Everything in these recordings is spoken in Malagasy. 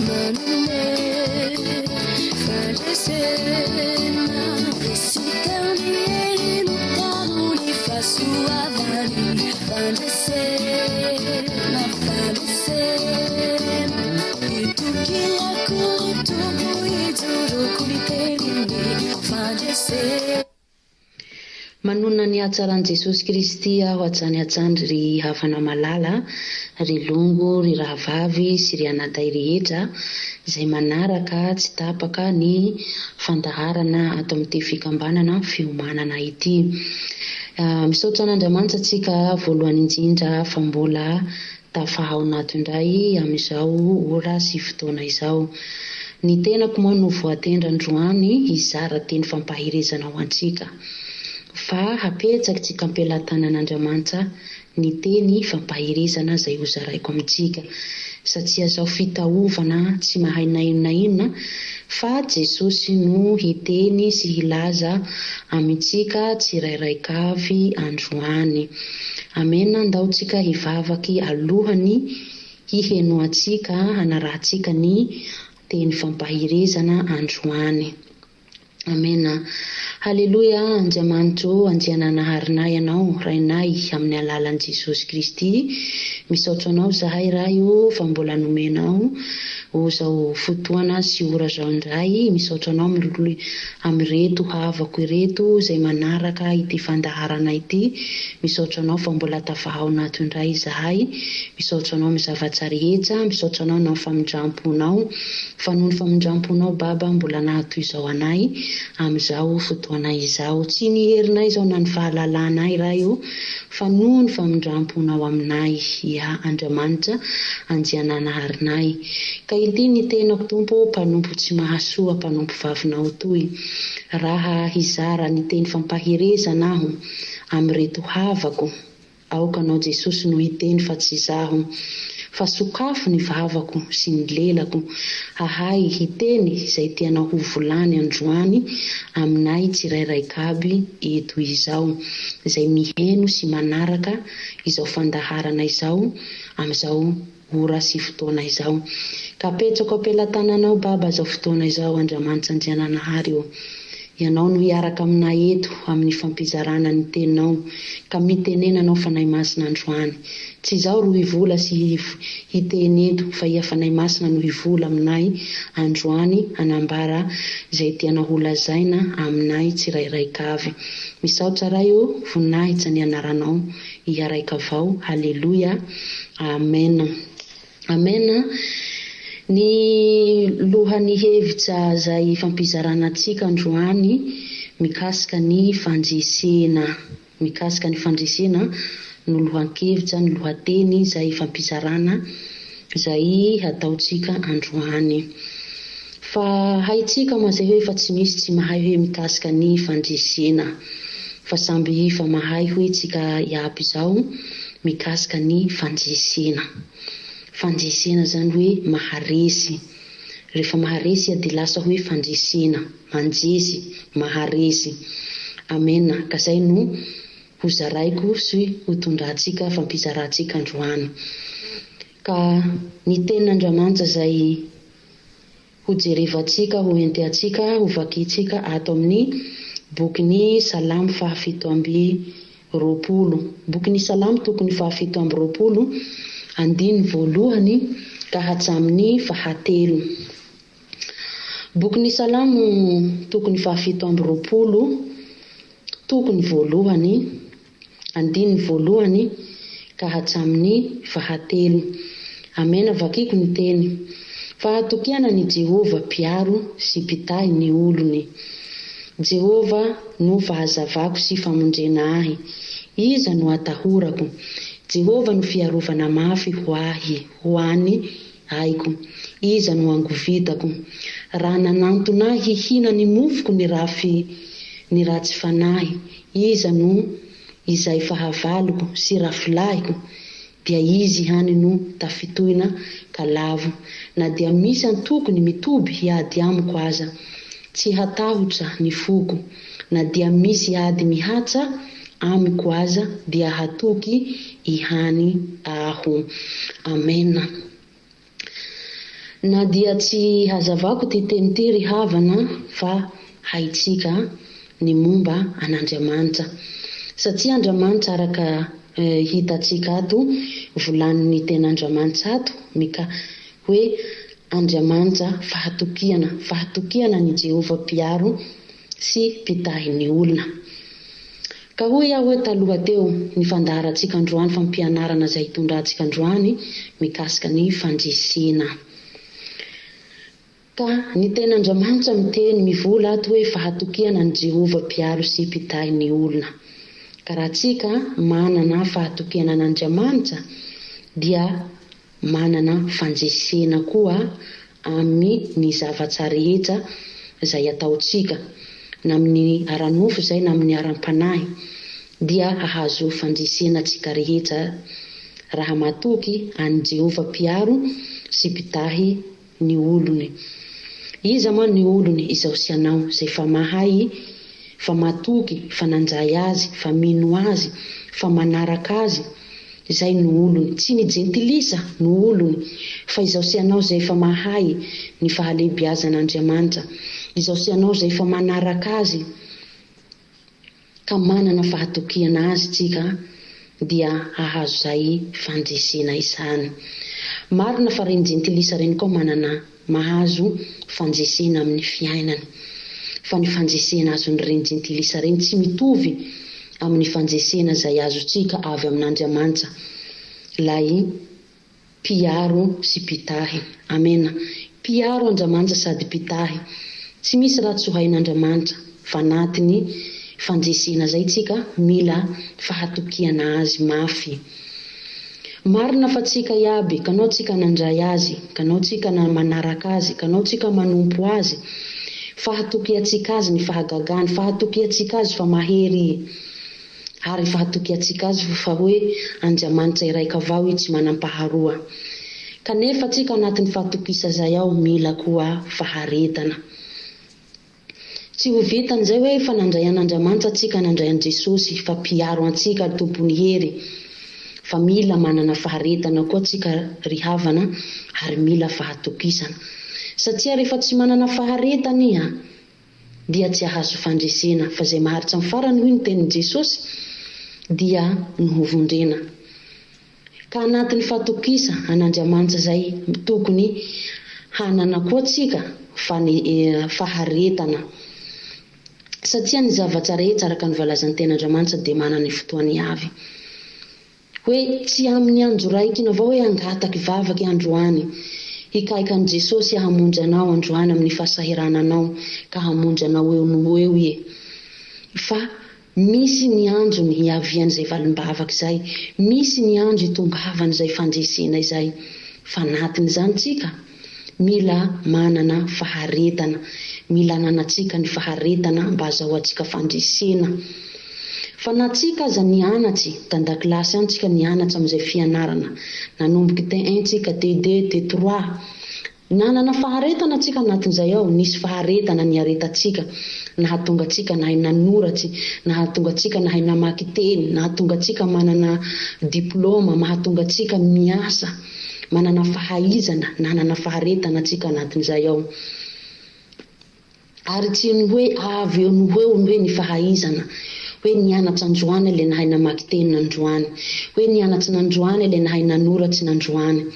manome falecena se caminhei no carro e faço a vale falecena falecena e tu que louco tu buiduro kuliteni falecer. Manona ny atsaran'i Jesosy Kristy aho atsany ry havana malala, ry longo, ry rahavavy sy ry anaday rehetra izay manaraka tsy tapaka ny fandaharana ato amin'ity fikambanana fiomanana ity. Misaotra an'Andriamanitra antsika voalohany indrindra fa mbola tafaha ao anato indray amin'izao ora sy fotoana izao. Ny tenako moa no voatendra androany hizara teny fampahirezana ho antsika. Fa hapetsaka tsika ampelantanan'Andriamanitra ny teny fampahirezana izay hozaraiko amintsika. Satria zao fitaovana tsy mahay na inona fa Jesosy no hiteny sy hilaza amintsika tsirairaiky avy androany. Amena, andaontsika hivavaky alohany hihenoantsika hanarahantsika ny teny fampahirezana androany. Amena. Haleluya. Andriamanitro, andiananaharinay anao rainay amin'ny alalan'i Jesosy Kristy. Misaotra anao zahay rayo fa mbola nomenao zao fotoana sy ora zao indray. Misaotra anao amireto havako ireto izay manaraka ity fandaharana ity. Misaotra anao fa mbola tafahao nato indray zahay. Misaotra anao amin'ny zava-tsarehetra. Misaotra anao amin'ny famindramponao. Fa noho ny famindramponao Baba mbola nato izao anay amin'izao fotoana izao. Tsy ny herinay izao na ny fahalalànay rayo fa noho ny famindramponao aminay. Ya Andriamanitra, andiananaharinay. Ka ity ny tenako Tompo, mpanompo tsy mahasoa, mpanompo vavinao toy. Raha hizara ny teny fampahirezana aho amin'reto havako, aokanao Jesosy no hiteny fa tsy izaho. Fa sokafo ny vavako sy ny lelako hahay hiteny izay tianao ho volany androany aminay tsirairaiky aby eto izao, izay miheno sy manaraka izao fandaharana izao amin'izao ora sy fotoana izao. Ka petrako ampelantananao Baba izao fotoana izao, Andriamanitra andiananahary eo. Ianao no hiaraka aminay eto amin'ny fampizarana ny teninao, ka mitenenanao fanahy masina androany. Tsy izao ro hivola sy hiteny eto, fa ia fanahy masina no hivola aminay androany hanambara izay tianao ho lazaina aminay tsirairaiky avy. Misaotra rayo, voninahitra ny anaranao hiaraika avao. Haleluya. Amen. Amen. Ny lohany hevitra izay fampizarana antsika androany mikasika ny fandresena. Mikasika ny fandresena no lohan-kevitra, ny lohateny izay fampizarana izay ataontsika androany. Fa haitsika moa izay hoe fa tsy misy tsy mahay hoe mikasika ny fandresena. Fa samby fa mahay hoe tsika iaby izao mikasika ny fandresena. Fandresena zany hoe maharesy. Rehefa maharesy dia lasa hoe fandresena, manjesy, maharesy. Amena. Ka izay no hozaraiko sy hotondrantsika fampizarantsika androany. Ka ny tenin'Andriamanitra izay hojerevantsika, ho enteantsika, ho vakintsika ato amin'ny bokin'ny Salamo 7:20. Bokin'ny Salamo tokony 7:20, andiny voalohany ka hatramin'ny 9. Bokin'ny Salamo tokony 7:20, tokony voalohany, andiny voalohany ka hatramin'ny 9. Amena. Vakiko ny teny. Fa tokiana ny Jehova piaro sy pitahy ny olony. Jehova no fahazavako sy famondrena ahy. Iza no atahorako? Jehova no fiarovana mafy ho any aiko. Iza no angovitako? Raha nanantona hihina ny mofoko ny ratsy fanahy. Iza no izay fahavaloko sy rafilahiko? Dia izy hany no tafitoina kalavo. Na dia misy antokony mitoby hiady amiko aza, tsy hatahotra ny foko. Na dia misy ady mihatsa amiko aza, dia hatoky ihany aho. Amena. Na dia tsy hazavako ty teny ty ry havana fa haitsika ny momba an'Andriamanitra satria Andriamanitra araka hitatsika ato volanin'ny ten'Andriamanitra ato mika hoe Andriamanitra fahatokiana ny Jehova mpiaro sy mpitahy ny olona. Ka hoy aho hoe taloha teo ny fandaharatsika androany fampianarana izay hitondratsika androany mikasika ny fandresena. Ka ny ten'Andriamanitra miteny mivola ato hoe fahatokiana ny Jehova mpiaro sy mpitahy ny olona. Ka raha tsika manana fahatokiana n'Andriamanitra dia manana fandresena koa amin'ny zavatra rehetra izay ataotsika na amin'ny aranofo izay na amin'ny aram-panahy dia ahazo fandresena tsika rehetra raha matoky an'i Jehova mpiaro sy mpitahy ny olony. Iza moa ny olony? Izao sy anao izay fa mahay, fa matoky, fa nanjay azy, fa mino azy, fa manaraka azy, izay no olony. Tsy ny jentilisa no olony, fa izao sy anao izay fa mahay ny fahalebiazan'Andriamanitra, izao sy anao izay fa manaraka azy ka manana fahatokiana azy tsika dia ahazo izay fandresena izany. Marina fa reny jentilisa reny koa manana mahazo fandresena amin'ny fiainany, fa ny fandresena azon'ireny jentilisa reny tsy mitovy amin'ny fandresena izay azotsika avy amin'Andriamanitra lay mpiaro sy mpitahy. Amena. Mpiaro Andriamanitra sady mpitahy. Tsy misy raha tsy ho hain'Andriamanitra fa anatiny fandresena izay tsika mila fahatokiana azy mafy. Marina fa tsika iaby, kanao tsika nandray azy, kanao tsika manaraka azy, kanao tsika manompo azy, fahatokiatsika azy ny fahagagany, fahatokiatsika azy fa mahery, ary fahatokiatsika azy fa hoe Andriamanitra iraika avao tsy manam-paharoa. Kanefa tsika anatin'ny fahatokisa izay ao mila koa faharetana. Tsy ho vitan'izay hoe fa nandray an'Andriamanitra tsika nandray an' Jesosy fa mpiaro antsika tompony hery, fa mila manana faharetana koa tsika ry havana ary mila fahatokisana. Satria rehefa tsy manana faharetana iha dia tsy ahazo fandresena, fa izay maharitra amin'ny farany hoy ny tenin' Jesosy dia nohovondrena. Ka anatin'ny fahatokisa an'Andriamanitra izay tokony hanana koa tsika faharetana. Satria ny zavatra rehetra araka ny valazan'ny ten'Andriamanitra dia manana ny fotoany avy. Hoe tsy amin'ny andro raiky avao hoe angataka vavaky androany, hikaiky an' Jesosy hamonjy anao androany amin'ny fahasahirananao ka hamonjy anao eo no eo ie. Fa misy ny andro ny hiavian'izay valim-bavaka izay, misy ny andro hitongavan'izay fandresena izay. Fa anatin'izany tsika mila manana faharetana, mila ananatsika ny faharetana mba azahoantsika fandresena. Fa na tsika aza nianatsy tan-dakilasy any tsika nianatra amin'izay fianarana, nanomboky T1 tsika, T2, T3, nanana faharetana tsika anatin'izay ao, nisy faharetana niaretatsika, nahatonga tsika nahay nanoratsy, nahatonga tsika nahay namaky teny, nahatonga tsika manana diplôma, mahatonga tsika miasa, manana fahaizana, nanana faharetana tsika anatin'izay ao. Ary tsy ny hoe avy eo ny hoe ny fahaizana, hoe nianatra androany ilay nahay namaky teny nandroany, hoe nianatra nandroany ilay nahay nanoratsy nandroany,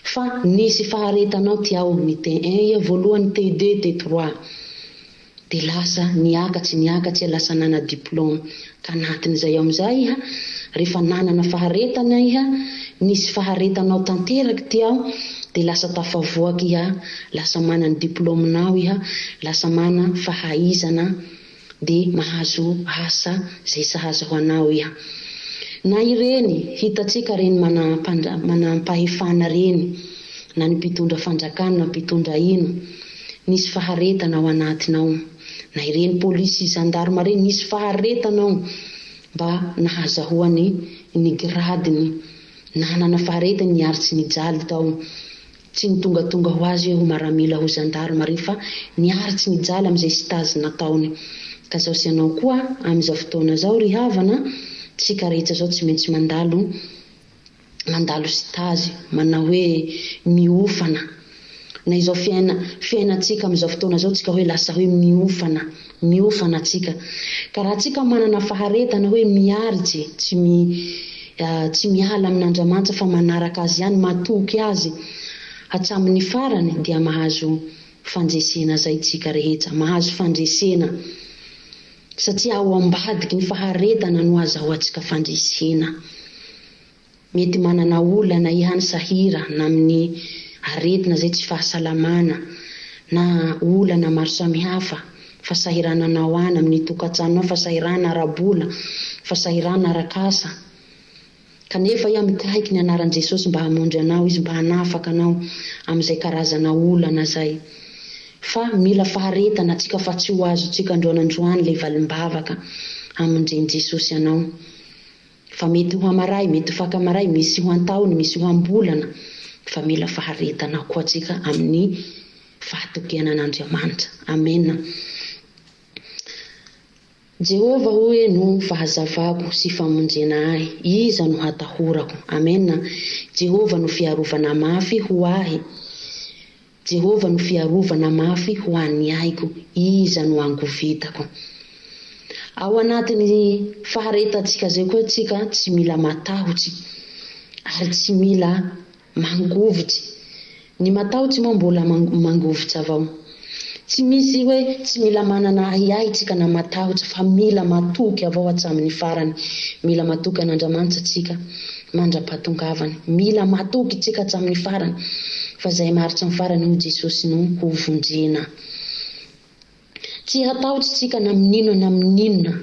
fa nisy faharetanao ty ao ny T1 voalohany, T2, T3 dia lasa niakatsy lasa nana diplôma. Ka anatin'izay amin'izay iha rehefa nanana faharetana iha, nisy faharetanao tanteraky ty ao dia lasa tafavoaky iha, lasa manana diplômenao iha, lasa mana fahaizana dia mahazo asa izay sahaza ho anao iha. Na ireny hitatsika reny manampahefana reny, na ny mpitondra fanjakana na mpitondra ino, nisy faharetana ao anatinao. Na ireny polisy zandarma reny nisy faharetanao mba nahazahoany ny gradiny, nanana faharetany niaritsy nijaly tao. Tsy nitongatonga ho azy ho maramila ho zandarma reny fa niaritsy nijaly amin'izay stazy nataony. Ka zao sy anao koa amin'izao fotoana zao ry havana, tsika rehetra zao tsy maintsy mandalo stazy, manao hoe miofana, na izao fiainatsika am'izao fotoana zao tsika hoe lasa hoe miofana tsika ka raha tsika manana faharetana hoe miaritsy tsy miala amin'Andriamanitra fa manaraka azy ihany matoky azy hatramin'ny farany dia mahazo fanjesena zay tsika rehetra mahazo fandresena satria ao ambadiky ny faharetana no azahoantsika fandresena mety manana olana ihany sahira na amin'ny aretina zay tsy fahasalamana na olana maro samihafa fasahirana naoana amin'ny tokantrano fasahirana arabola fasahirana arakasa kanefa iha mikaiky ny anaran'i Jesosy mba hamonjy anao izy mba hanafaka anao amin'izay karazana olana zay fa mila faharetana tsika fa tsy ho azo tsika androanandroany le valimbavaka amondren'i Jesosy anao fa mety ho amaray mety ho fakamaray misy ho antaony misy ho ambolana fa mila faharetana koa tsika amin'ny fahatokena an'Andriamanitra amen. Jehova hoe no fahazavako sy famonjena ahy iza no hatahorako amen. Jehova no fiarovana mafy ho ahy Jehova no fiarovana mafy ho an'ny aiko iza no angovitako. Ao anatin'ny faharetatsika zay koa tsika tsy mila matahotsy ary tsy mila mangovitsy. Ny matahotsy moa mbola mangovitsy avao. Tsy misy hoe tsy mila manana ahiahitsika na matahotsy fa mila matoky avao hatramin'ny farany. Mila matoky an'Andriamanitra tsika mandra-patongavany. Mila matoky tsika hatramin'ny farany fa zay maharitra amin'ny farany ho Jesosy no ho vonjena. Tsy hatahotsy tsika na amin'inona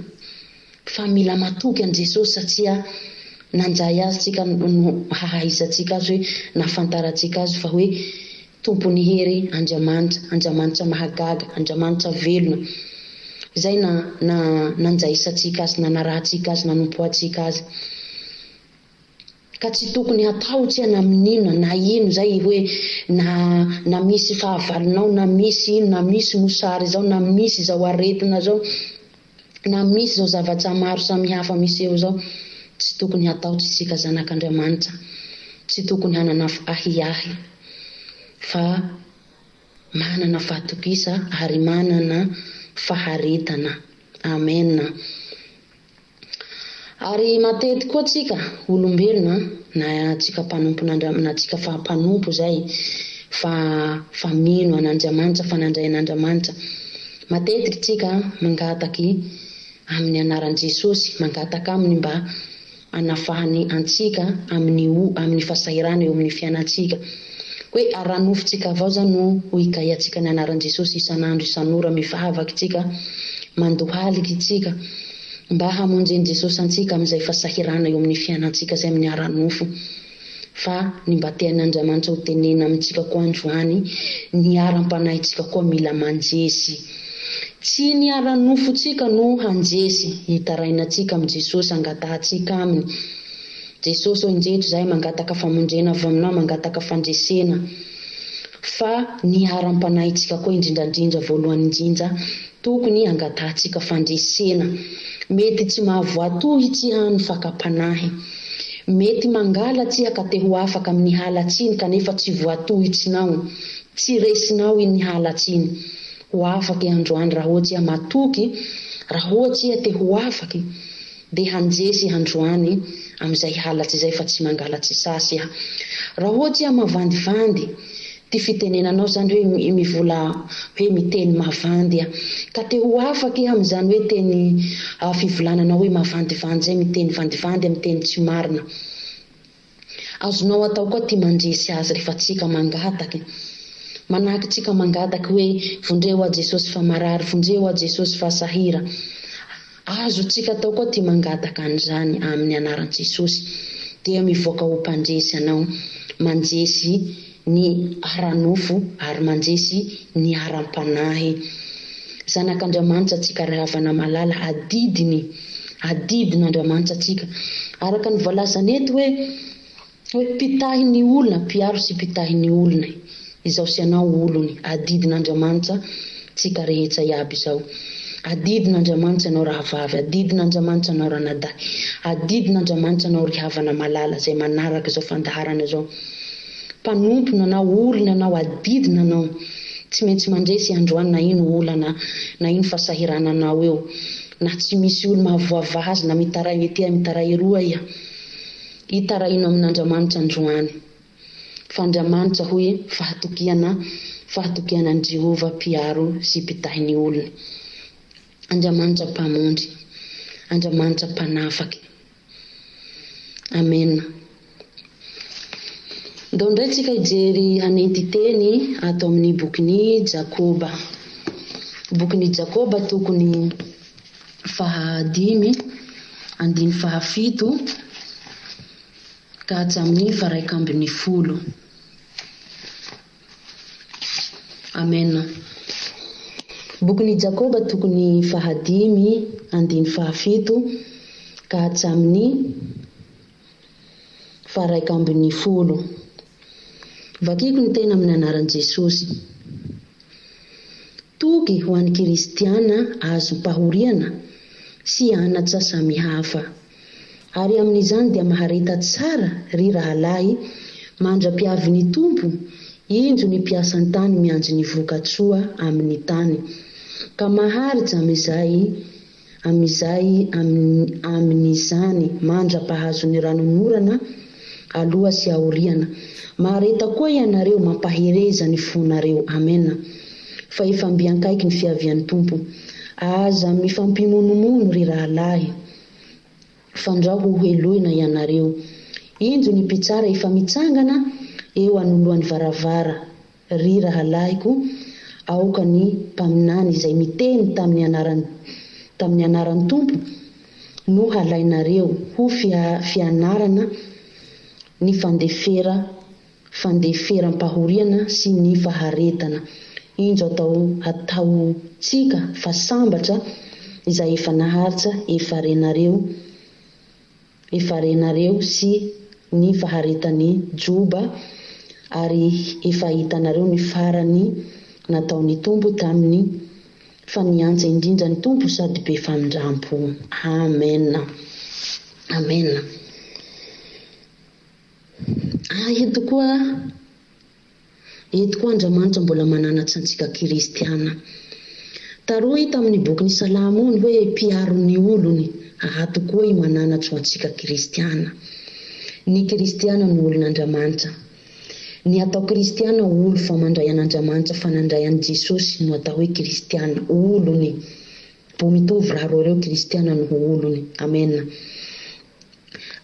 fa mila matoky an Jesosy satria nanjay azy tsika no hahaizatsika azy hoe nafantaratsika azy fa hoe tompony hery Andriamanitra mahagaga Andriamanitra velona zay nanjaisatsika azy nanarahatsika azy nanompoatsika azy ka tsy tokony hatahotsy na amin'inona na ino zay hoe na misy fahavalonao na misy ino na misy mosary zao na misy zao aretina zao na misy zao zavatra maro samihafa misy eo zao tsy tokony hatahotsy tsika zanak'Andriamanitra tsy tokony hanana ahiahy fa manana fahatokisa ary manana faharetana amen. Ary matety koa tsika olombelona na tsika mpanompo na tsika mpanompo zay fa mino an'Andriamanitra fa nandray an'Andriamanitra matetiky tsika mangataky amin'ny anaran'i Jesosy mangataka aminy mba anafahany antsika amin'ny fasahirana eo amin'ny fiainatsika hoe aranofotsika avao zany no hikay atsika ny anaran'i Jesosy isanandro isanora mivavaky tsika mandohaliky tsika mba hamonjen'i Jesosy antsika amin'izay fasahirana eo amin'ny fiainatsika zay amin'ny aranofo fa ny mba tean'Andriamanitra ho tenena amintsika koa androany ny aram-panahintsika koa mila manjesy tsy ny aranofotsika no hanjesy hitarainatsika amin'i Jesosy angatahantsika aminy Jesosy injetro zay mangataka famonjena avy aminao mangataka fandresena fa ny aram-panahintsika koa indrindrandrindra voalohany indrindra tokony angatahantsika fandresena mety tsy mahavoatohy tsy hany fakapanahy mety mangala tsy ka te ho afaka amin'ny halatsiny kanefa tsy voatohitsinao tsy resinao iny halatsiny ho afaky androany raha ohatsy matoky raha ohatsy te ho afaky de hanjesy androany amin'izay halatsy zay fa tsy mangalatsy sasy raha ohatsy mavandivandy ty fitenenanao zany hoe mivola hoe miteny mavandy ka te ho afaky amin'izany hoe teny fivolananao hoe mavandivandy zay miteny vandivandy miteny tsy marina azonao atao koa ty mandresy azy rehefa tsika mangataky manahaky tsika mangataky hoe vondreo a Jesosy fa marary vondreo a Jesosy fa sahira azo tsika atao koa ty mangataka an'izany amin'ny anaran'i Jesosy dia mivoaka ho mpandresy anao manjesy ny aranofo ary manjesy ny aram-panahy zanak'Andriamanitra tsika rehavana malala adidin'Andriamanitra tsika araka ny voalazany eto hoe pitahy ny olona mpiaro sy pitahy ny olona izao sy anao olony adidin'Andriamanitra tsika rehetra iaby izao adidin'Andriamanitra anao rahavavy adidin'Andriamanitra anao ranadahy adidin'Andriamanitra anao ry havana malala zay manaraka izao fandaharana izao mpanompona na olona na adidina anao tsy maintsy mandresy androany na ino olana na ino fasahirananao eo na tsy misy olo mahavoavaha azy na mitaray ety mitaray eroa ia hitaraino amin'Andriamanitra androany fa Andriamanitra hoe fahatokiana an Jehova mpiaro sy mpitahiny olona, Andriamanitra mpamondry, Andriamanitra mpanafaky. Amen. Ndao indray tsika hijery hanenty teny ato amin'ny bokin'ny Jakoba. Bokin'ny Jakoba tokony 5 andiny 7 ka hatramin'ny 110. Amen. Bokin'ny Jakoba tokony 5 andiny 7 ka hatramin'ny 110. Vakiko ny tena amin'ny anaran'i Jesosy. Toky ho an'ny kristiana azo mpahoriana sy anatra samihafa. Ary amin'izany dia maharita tsara ry rahalahy mandra-piavy ny tompo, injo ny mpiasan tany mianjo ny vokatsoa amin'ny tany. Ka maharitra amin'izany mandra-pahazo ny ranonorana aloha sy aoriana. Mahareta koa ianareo mampahereza ny fonareo. Amen. Fa efa mbiankaiky ny fiavian'ny tompo. Aza mifampimonomono ry rahalahy. Fandraho ho heloina ianareo. Injo ny mpitsara efa mitsangana eo anoloan'ny varavara. Ry rahalahiko, aoka ny mpaminany izay miteny tamin'ny anaran'ny tompo no halainareo ho fianarana ny fandeferam-pahoriana sy ny faharetana. Injo atao tsika fa sambatra izay efa naharitra efarenareo sy ny faharetany Joba, ary efa hitanareo ny farany nataon'ny tompo tamin'ny faniantsa indrindra ny tompo sady be famindrampo. Amen. Amen. Eto koa Andriamanitra mbola mananatra antsika kristiana. Taroa hita amin'ny bokin'ny Salamo ny hoe mpiaro ny olony. Ato koa mananatra antsika kristiana. Ny kristiana ny olon'Andriamanitra. Ny atao kristiana olo fa mandray an'Andriamanitra fa nandray an'i Jesosy no atao hoe kristiana, olony. Bo mitovy raha reo kristiana no olony. Amen.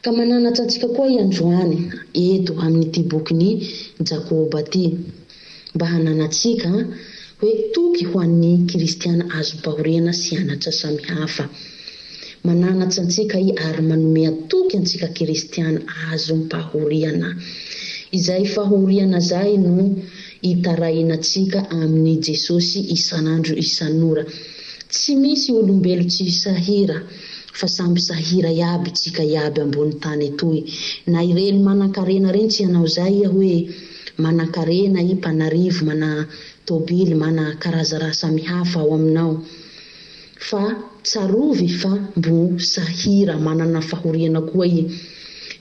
Ka mananatra antsika koa androany eto amin'ity bokin'ny Jakoba ty, mba hananatsika hoe toky ho an'ny kristiana azo mpahoriana sy anatra samihafa. Mananatra antsika ary manome toky antsika kristiana azo mpahoriana. Izay fahoriana zay no itarainantsika amin'ny Jesosy isanandro isanora. Tsy misy olombelo tsy sahira, fa samby sahira iaby tsika iaby ambony tany etoy. Na ireny manan-karena reny tsy ianao zay hoe manan-karena mpanarivo, mana tobily, mana karaza raha samihafa ao aminao. Fa tsarovy fa mbo sahira, manana fahoriana koa i.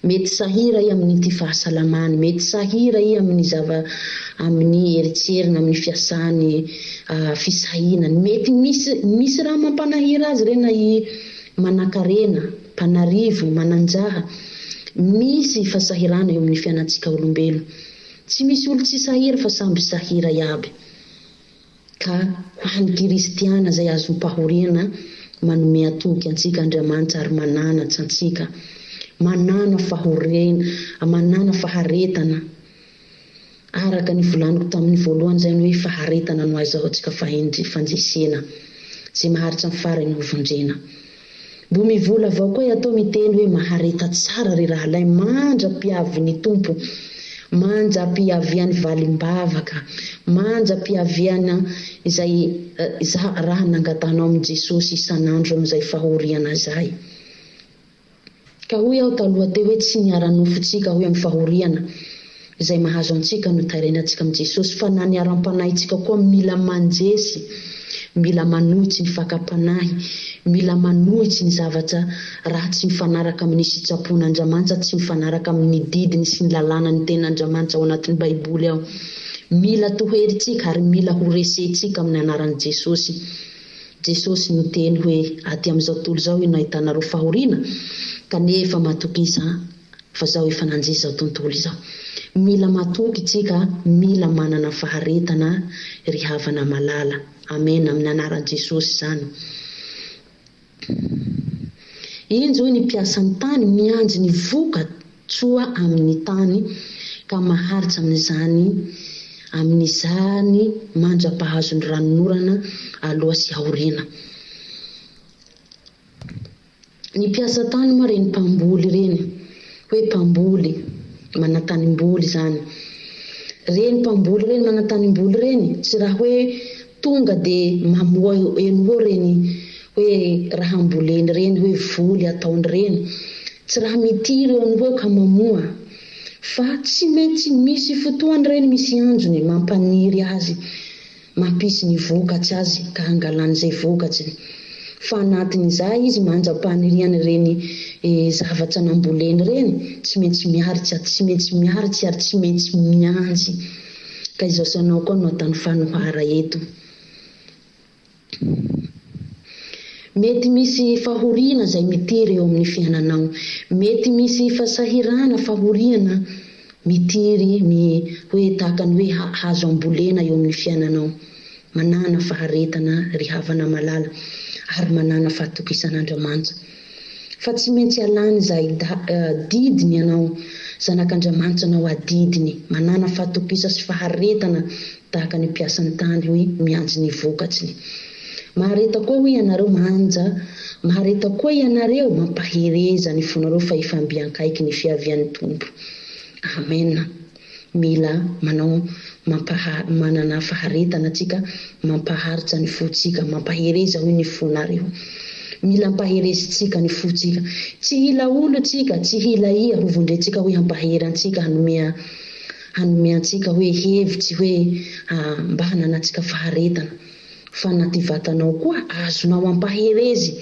Mety sahira i amin'ny fahasalamany, mety sahira i amin'ny eritserina, amin'ny fiasany fisahinany. Mety misy raha mampanahira azy rena i manan-karena, mpanarivo, mananjaha. Misy fasahirana eo amin'ny fiainantsika olombelo. Tsy misy olo tsy sahira fa samby sahira iaby. Ka ho an'ny kristiana zay azo mpahoriana manome atoky antsika Andriamanitra ary mananatra antsika. Manana fahoriana, manana faharetana. Araka ny volaniko tamin'ny voalohany zay ny hoe faharetana no azo antsika fanjesena. Zay maharitra ny farany ho vondrena. Mbo mivola avao koa atao miteny hoe mahareta tsara ry rahalahy mandra-piavy ny tompo, mandra-piaviany valim-bavaka, mandra-piaviana izay raha nangatanao amin'ny Jesosy isanandro amin'izay fahoriana zay. Ka hoy aho taloha teo hoe tsy niara-nofontsika hoe amin'ny fahoriana izay mahazo antsika no tarainantsika amin'ny Jesosy, fa na niaram-panahintsika koa mila manjesy, mila manohitsy ny fakapanahy, mila manohitsy ny zavatra ratsy mifanaraka amin'ny sitrapon'Andriamanitra, tsy mifanaraka amin'ny didiny sy ny lalàna ny ten'Andriamanitra ao anatin'ny Baiboly ao. Mila toheritsika ary mila horesentsika amin'ny anaran'i Jesosy. Jesosy no teny hoe aty amin'izao tontolo izao io nahitanareo fahoriana, kanefa matokisa fa zao efa nanjy izao tontolo izao. Mila matoky tsika, mila manana faharetana ry havana malala. Amen, amin'ny anaran'i Jesosy zany. Injo ny mpiasan'ny tany mianjy ny vokatsoa amin'ny tany ka maharitra amin'izany mandra-pahazo ny ranonorana aloha sy aoriana. Ny mpiasa tany moa reny mpamboly reny, hoe mpamboly manantanimboly zany. Reny mpamboly reny manantanimboly reny tsy raha hoe tonga de mamoa eny ho reny hoe raha amboleny reny hoe voly ataony reny, tsy raha mitiry eny ho ka mamoa, fa tsy maintsy misy fotoany reny misy anjony mampaniry azy, mampisy ny vokatsy azy ka hangalan'izay vokatsy. Fa anatin'izay izy manjam-paniriany reny zavatra namboleny reny, tsy maintsy miharitsy ary tsy maintsy mianjy. Ka izao sanao koa no atany fanohara eto. Mety misy fahoriana zay mitiry eo amin'ny fiainanao, mety misy fasahirana fahoriana mitiry hoe tahaka ny hoe hazo ambolena eo amin'ny fiainanao. Manana faharetana ry havana malala ary manana fahatokisan'Andriamanitra. Fa tsy maintsy alany izay didiny ianao, zanak'Andriamanitra anao adidiny, manana fahatokisa sy faharetana tahaka ny mpiasan'ny tany hoe mianjy ny vokatsiny. Mahareta koa hoe ianareo manja, mahareta koa ianareo mampahereza ny fonareo fa ifambiankaiky ny fiavian'ny tompo. Amen. Mila manana faharetana atsika, mampaharitra ny fotsika, mampahereza hoe ny fonareo. Mila mampaherezitsika ny fotsika. Tsy hila olo tsika, tsy hila ia hovondretsika hoe hampaherantsika, hanomeantsika hoe hevitsy hoe mba hananatsika faharetana. Fa na ty vatanao koa azonao ampaherezo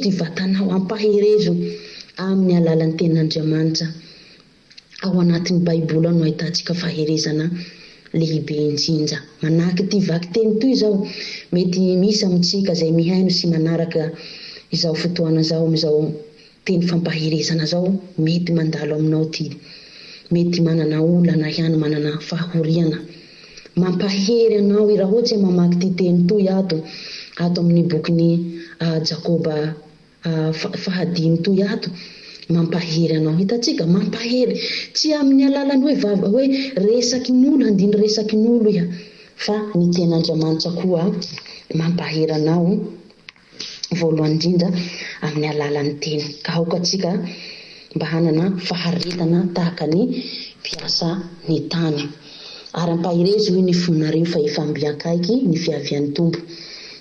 ty vatanao, ampaherezo amin'ny alalan'ny ten'Andriamanitra. Ao anatin'ny Baiboly no ahitantsika faherezana lehibe indrindra. Manahaka ty vaky teny toy izao, mety misy amintsika izay mihaino sy manaraka izao fotoana izao amin'izao teny fampaherezana izao, mety mandalo aminao ty. Mety manana olana ihany, manana fahoriana. Mampahery anao raha ohatsy mamaky ty teny toy ato amin'ny bokin'ny Jakoba 5 toy ato, mampahery anao. Hitatsika mampahery tsy amin'ny alalany hoe resakin'olo, handiny resakin'olo iha, fa ny ten'Andriamanitra koa mampahery anao voalohany indrindra amin'ny alalan'ny teny. Ka aokatsika mba hanana faharetana tahaka ny mpiasa ny tany. Ary ampaherezo hoe ny fonareo fa ifambiankaiky ny fiavian'ny tompo.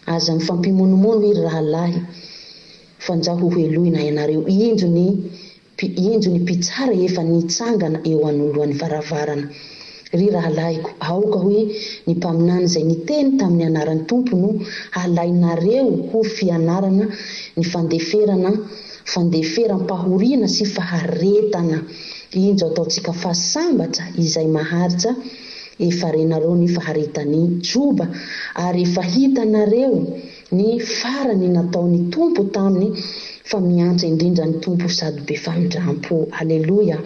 Aza mifampimonomono iry rahalahy, fanjaho hoeloina ianareo. Injo ny mpitsara efa nitsangana eo anoloan'ny varavarana. Ry rahalahiko, aoka hoe ny mpaminany izay niteny tamin'ny anaran'ny tompo no halainareo ho fianarana ny fandeferam-pahoriana sy faharetana. Injo ataontsika fasambatra izay maharitra, efa renareo ny faharetany joba, ary efa hitanareo ny farany nataon'ny tompo taminy, fa miantsa indrindra ny tompo sady be famindram-po. Aleluia.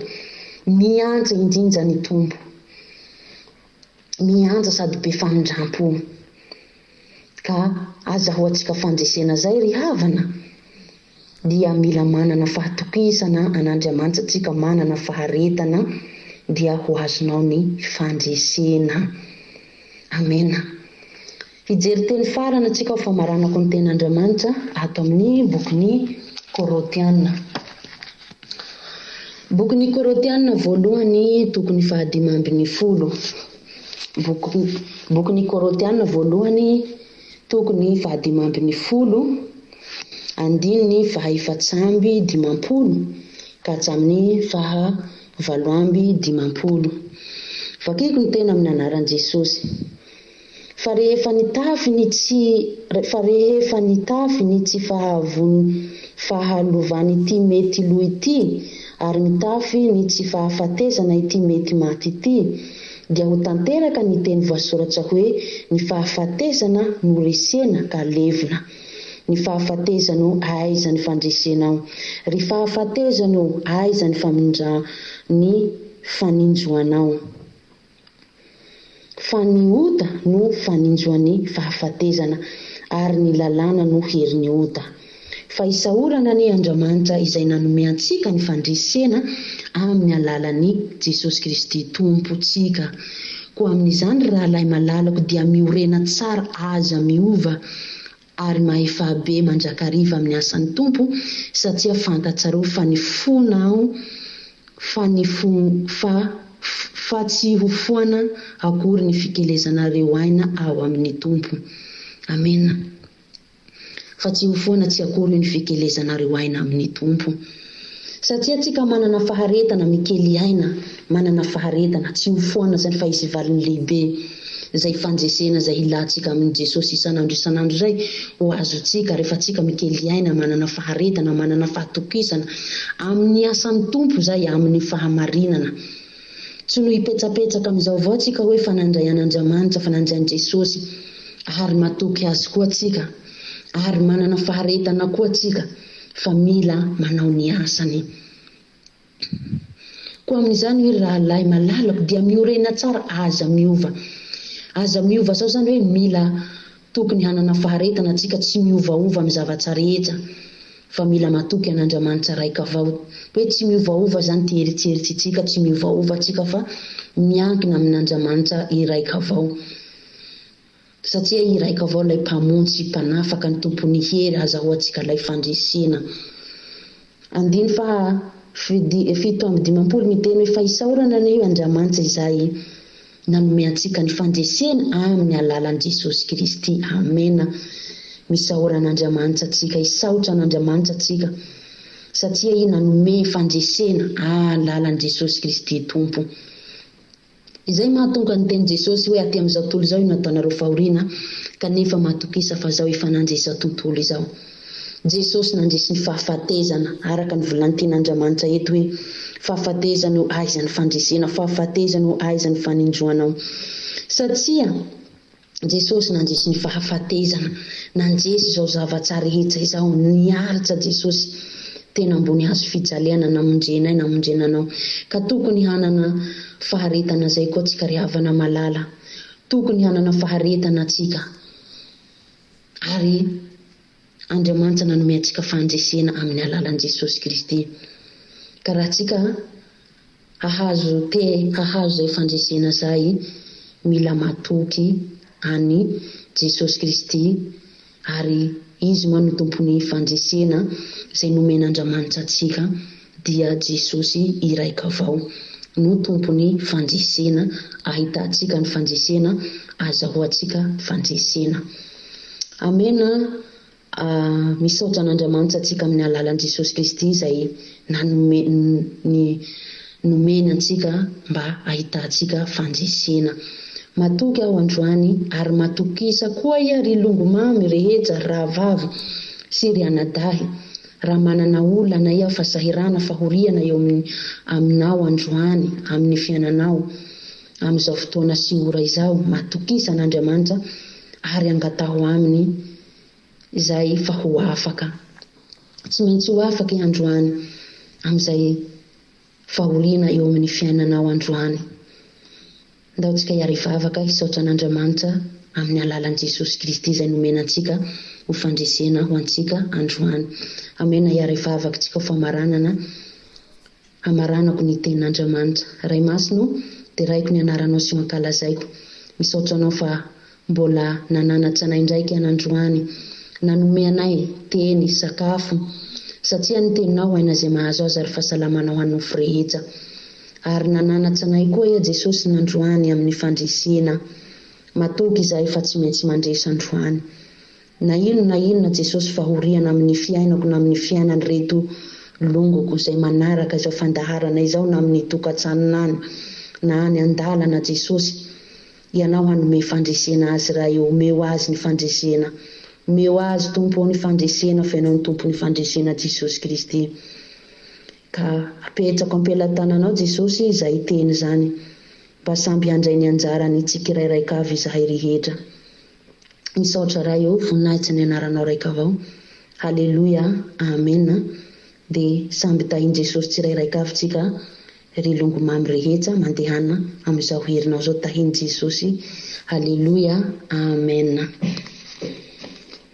Miantsa indrindra ny tompo, miantsa sady be famindram-po. Ka azahoantsika fandresena zay ry havana, dia mila manana fahatokisana an'Andriamanitra, tsika manana faharetana, dia ho azonao ny fandresena. Amen. Hijery teny farana atsika ho famaranako ny ten'Andriamanitra ato amin'ny bokin'ny Korotiana. Bokin'ny Korotiana voalohany tokony 5:10. Bokin'ny Korotiana voalohany tokony 5:10, andininy 4:50 ka hatramin'ny 7:50. Vakiko ny tena amin'ny anaran'i Jesosy. fa rehefa nitafy ny tsy fahalovany ity mety lo ity ary nitafy ny tsy fahafatesana ity mety maty ity dia ho tanteraka ny teny voasoratra hoe ny fahafatesana no resena ka levina. Ny fahafatesana aiza ny fandresenao, ry fahafatesana aiza ny faninjoanao. Fa ny ota no faninjoan'ny fahafatesana ary ny lalàna no herin'ny ota. Fa isahorana ny Andriamanitra izay nanome antsika ny fandresena amin'ny alalan'i Jesosy Kristy tompontsika. Koa amin'izany rahalahy malalako dia miorena tsara aza miova ary mahefabe mandrakariva amin'ny asan'ny tompo satria fantatsarao fa ny fonao fa tsy ho foana akory ny fikelezanareo aina ao amin'ny tompo. Amena. Fa tsy ho foana tsy akory ny fikelezanareo aina amin'ny tompo. Satria tsika manana faharetana mikely aina, manana faharetana tsy ho foana zany fa izy valiny lehibe zay fandresena zay ilantsika amin'ny Jesosy isanandro zay ho azotsika rehefa tsika mikely aina, manana faharetana, manana fahatokisana amin'ny asan'ny tompo zay, amin'ny fahamarinana. Tsy no hipetsapetsaka amin'izao avao tsika hoe fanandray an'Andriamanitra, fanandray an'i Jesosy ary matoky azy koa tsika ary manana faharetana koa tsika, fa mila manao ny asany. Koa amin'izany hoe rahalahy malalako dia miorena tsara aza miova zao zany hoe mila tokony hanana faharetana tsika, tsy miovaova amin'ny zavatra rehetra fa mila matoky an'Andriamanitra raika avao. Hoe tsy miovaova zany tieritseritsika, tsy miovaova tsika fa miankina amin'Andriamanitra iraika avao. Satria iraika avao ilay mpamonjy mpanafaka ny tompony hery azahoantsika ilay fandresena. 7:50 ny teny hoe fa isahorana ny Andriamanitra izay nanome antsika ny fandresena amin'ny alalan'i Jesosy Kristy. Amena. Misahorana Andriamanitra tsika, isahotra an'Andriamanitra tsika satria i nanome fandresena alalan'i Jesosy Kristy tompo. Izay mahatonga ny teny Jesosy hoe aty amin'izao tontolo izao nataonareo fahoriana kanefa mahatokisa fa zao efa nandresa tontolo izao. Jesosy nandresy ny fahafatesana araka ny volan'ny ten'Andriamanitra eto hoe fahafatesana aiza ny fandresena, fahafatesana aiza ny faninjoanao. Satria Jesosy nandresy ny fahafatesana, nandresy izao zavatra rehetra izao, niaritra Jesosy tena ambony hazo fijaliana namonjenanao. Ka tokony hanana faharetana zay koa tsika ry havana malala, tokony hanana faharetana tsika ary Andriamanitra nanome antsika fandresena amin'ny alalan'i Jesosy Kristy. Ka raha tsika hahazo zay fandresena zay, mila matoky any Jesosy Kristy ary izy no tompony fandresena zay nomen'Andriamanitra antsika, dia Jesosy iraika avao no tompony fandresena, ahitantsika ny fandresena, azahoantsika fandresena. Amena. Misaotra an'Andriamanitra antsika amin'ny alalan'i Jesosy Kristy izay nomeny antsika mba ahitantsika fandresena. Matoky aho androany ary matokisa koa ia ry longomamy rehetra, rahavavy sy ry anadahy, raha manana olana ia fasahirana, fahoriana eo aminao androany, amin'ny fiainanao amin'izao fotoana sy ora izao. Matokisa an'Andriamanitra ary angataho aminy izay fa ho afaka, tsy maintsy ho afaka androany amin'izay fahoriana eo amin'ny fiainanao androany. Ndaotsika hiarivavaka hisaotra an'Andriamanitra amin'ny alalan'i Jesosy Kristy izay nomena antsika ho fandresena ho antsika androany. Amena. Hiarivavaka tsika ho hamaranako ny tenin'Andriamanitra. Ray masino dia raiko ny anaranao sy mankalazaiko. Misaotra anao fa mbola nananatra anay indraiky an'androany, nanome anay teny, sakafo, satria ny teninao aina izay mahazo azy ary fahasalamanao anao rehetra. Ary nananatra anay koa ia Jesosy nandroany amin'ny fandresena. Matoky izay fa tsy maintsy mandresy androany. Na inona Jesosy fahoriana amin'ny fiainako na amin'ny fiainany reto longoko izay manaraka izao fandaharana izao, na amin'ny tokantranonany na any an-dalana Jesosy ianao hanome fandresena azy raha eo, omeo azy ny fandresena, omeo azy tompo ny fandresena fa ianao ny tompo ny fandresena Jesosy Kristy. Ka apetrako ampelatananao Jesosy izay teny zany, mba samby handray ny anjarany tsika rairaika avy izahay rehetra. Misaotra raha eo voninahitsy ny anaranao raika avao. Haleluya, amen. Dia samby tahin Jesosy tsirairaika avy tsika ry longo mamy rehetra mandehana amin'izao herinao zao tahin Jesosy. Haleluya, amen.